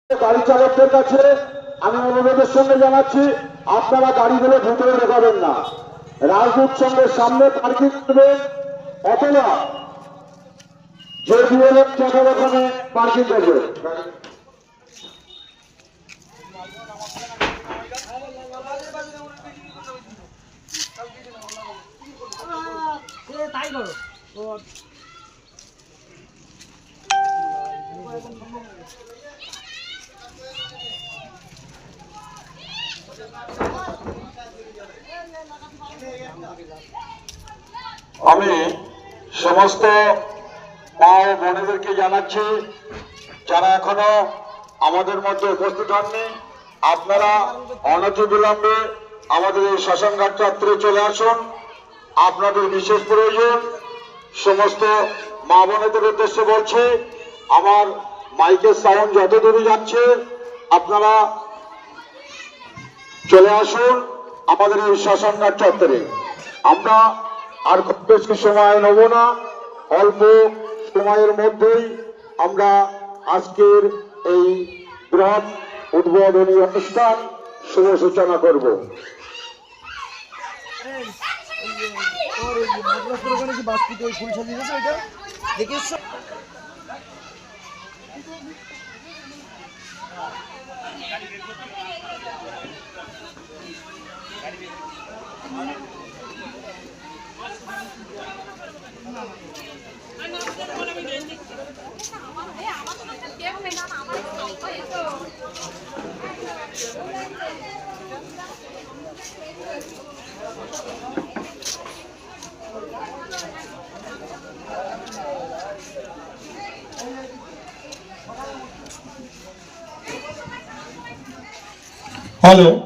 গাড়ি চালকদের কাছে আমি অনুরোধের সঙ্গে জানাচ্ছি, আপনারা গাড়িগুলো ভিতরে ঢোকাবেন না, রাজদূত সঙ্গের সামনে পার্কিং করবেন অথবা যে বিএলএফ জায়গার ওখানে পার্কিং করবে। তাই করো আমি সমস্ত মা ও বোনেদেরকে জানাচ্ছি, যারা এখনো আমাদের মধ্যে উপস্থিত হননি, আপনারা অনতিবিলম্বে আমাদের এই শ্মশানঘাট চত্বরে চলে আসুন। আপনাদের বিশেষ প্রয়োজন। সমস্ত মা বোনেদের উদ্দেশ্যে বলছি, আমার মাইকের সাউন্ড যত দূরে যাচ্ছে আপনারা চলে আসুন আমাদের এই শ্মশানঘাট চত্বরে। আমরা আর খুব বেশি সময় নেব না, অল্প সময়ের মধ্যেই আমরা আজকের এই বৃহৎ উদ্বোধনী অনুষ্ঠান শুভ সূচনা করব। হ্যালো।